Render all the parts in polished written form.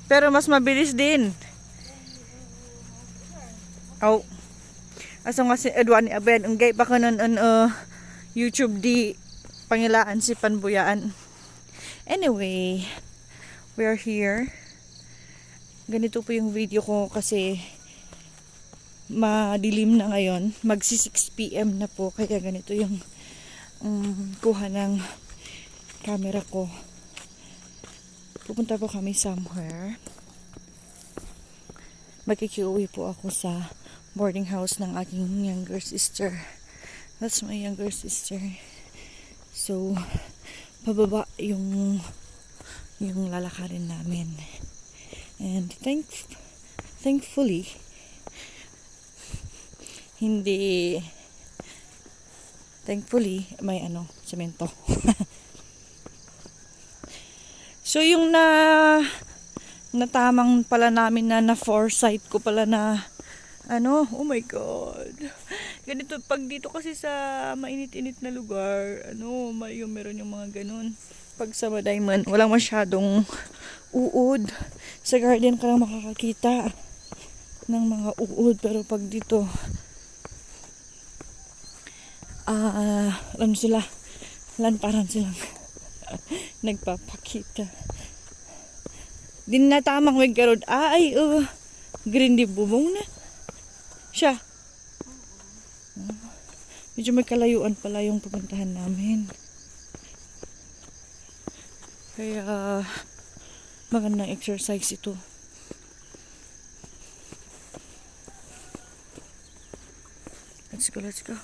Pero mas mabilis din. Oh. Asa nga si Edwan ni Abed. Ang gay pa ka nun YouTube di pangilaan si Panbuyaan. Anyway, we are here. Ganito po yung video ko kasi madilim na ngayon. Magsi 6 PM na po. Kaya ganito yung kuha ng camera ko. Pupunta po kami somewhere. Magkikiuwi po ako sa boarding house ng aking younger sister. That's my younger sister. So, pababa yung lalakarin namin. And thankfully, may semento. So, yung natamang pala namin na foresight ko pala na oh my God. Ganito, pag dito kasi sa mainit-init na lugar, meron yung mga ganun. Pag sa Madayman, walang masyadong uod. Sa garden ka lang makakakita ng mga uod. Pero pag dito, lantaran silang nagpapakita. Din na tamang weggarod. Green di bubong na. Siya. Medyo may kalayuan pala yung pupuntahan namin. Kaya magandang exercise ito. Let's go.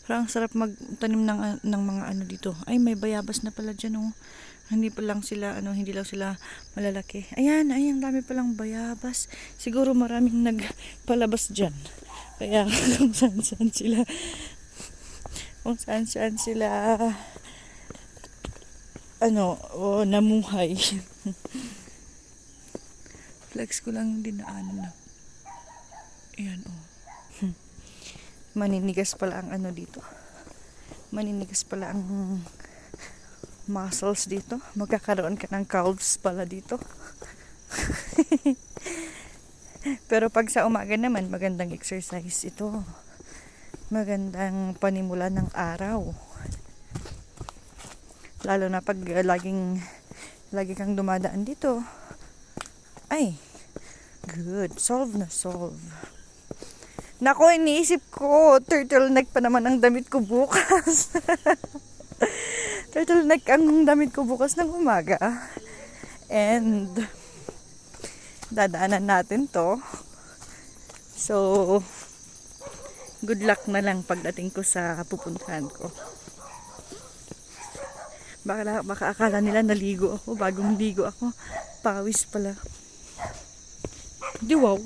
Parang sarap magtanim ng mga dito. Ay, may bayabas na pala dyan, oh. Hindi lang sila malalaki. Ayan, dami palang bayabas. Siguro maraming nagpalabas dyan. Kaya kung saan sila namuhay. Flex ko lang yung dinaanan na. Ayan, oh. Maninigas pala ang dito. Maninigas pala ang muscles dito. Magkakaroon ka ng calves pala dito. Pero pag sa umaga naman, magandang exercise ito. Magandang panimula ng araw. Lalo na pag lagi kang dumadaan dito. Ay, good. Solve. Nako, iniisip ko, turtleneck pa naman ang damit ko bukas. Turtleneck ang damit ko bukas ng umaga. And dadaanan natin to. So, good luck na lang pagdating ko sa pupuntahan ko. Baka akala nila naligo ako. Bagong ligo ako. Pawis pala. Di wow.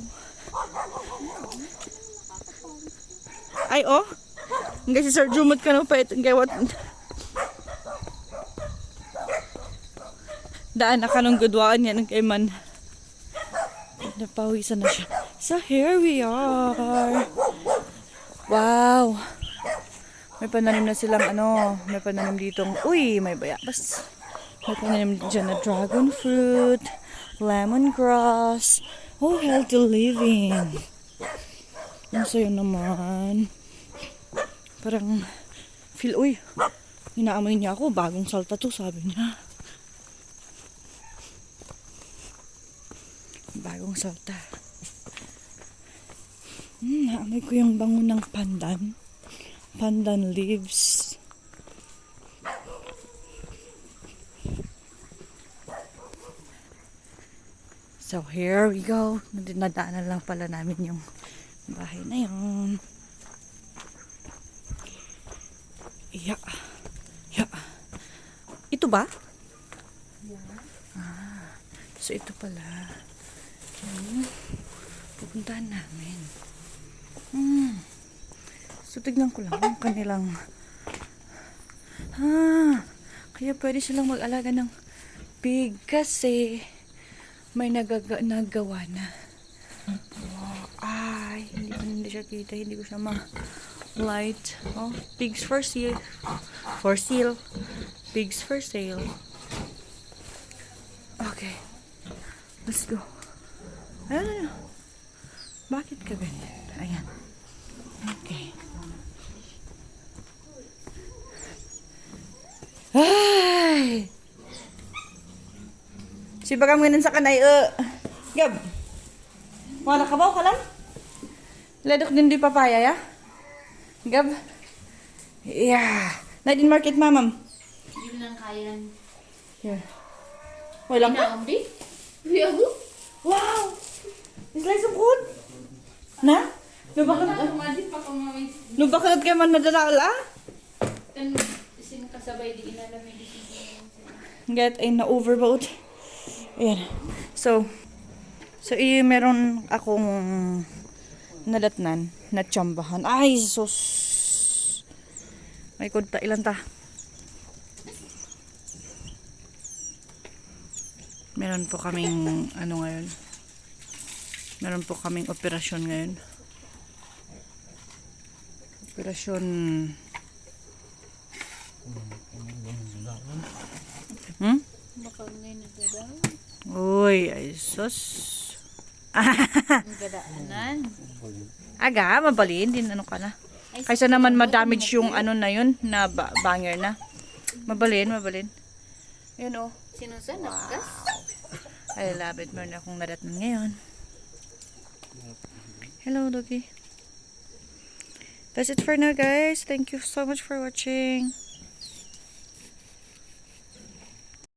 Ay, oh. Hanggang si Sir Jumot ka pa ito. Daan na ka nung gudwaan yan ng kayman. Napawisan na siya. So, here we are. Wow. May pananim na silang may pananim ditong, may bayabas. May pananim dyan na dragon fruit, lemongrass. Oh, healthy living. Ang sayo naman. Parang inaamoy niya ako, bagong salta to, sabi niya. Bagong salta. Naamoy ko yung bango ng pandan leaves. So here we go. Nadaanan lang pala namin yung bahay na yun. Yeah. Ito ba? Yeah. So ito pala yung pupuntahan namin. So tignan ko lang yung kanilang kaya pwede silang mag-alaga ng pig kasi may nagawa na. Hindi siya kita, hindi ko siya ma-light. Pigs for sale. Pigs for sale. Okay. Let's go. Ano? Bakit ka ganyan? Ayan. Okay. Ay! Si bagam ngayon sa kanay, Gab. Wala ka ba ka lang? Ledok din di papaya, ya? Gab. Yeah. Na din market, mamam. Hindi lang kaya. Here. Wala ka? Hindi? Hindi. Wow! Slice of food? Na? Nubakalot kayo man madalala? Kan isin kasabay di inalamig isin. Get ay na-overboat. Ayan. So, meron akong nadatnan na tsambahan. Ay, sus. May kunta. Ilan ta? Meron po kaming, ngayon. Meron po kaming operasyon ngayon. Operasyon... Baka ngayon nagdadaan. Uy, ay sus. Ang gadaanan. Aga, mabalin din ano ka na. Kaysa naman ma-damage yung na yun, na banger na. Mabalin. Yun Sinusan, nagkas? I love it. Meron akong nadatnan ngayon. Hello, Doggy. That's it for now, guys. Thank you so much for watching.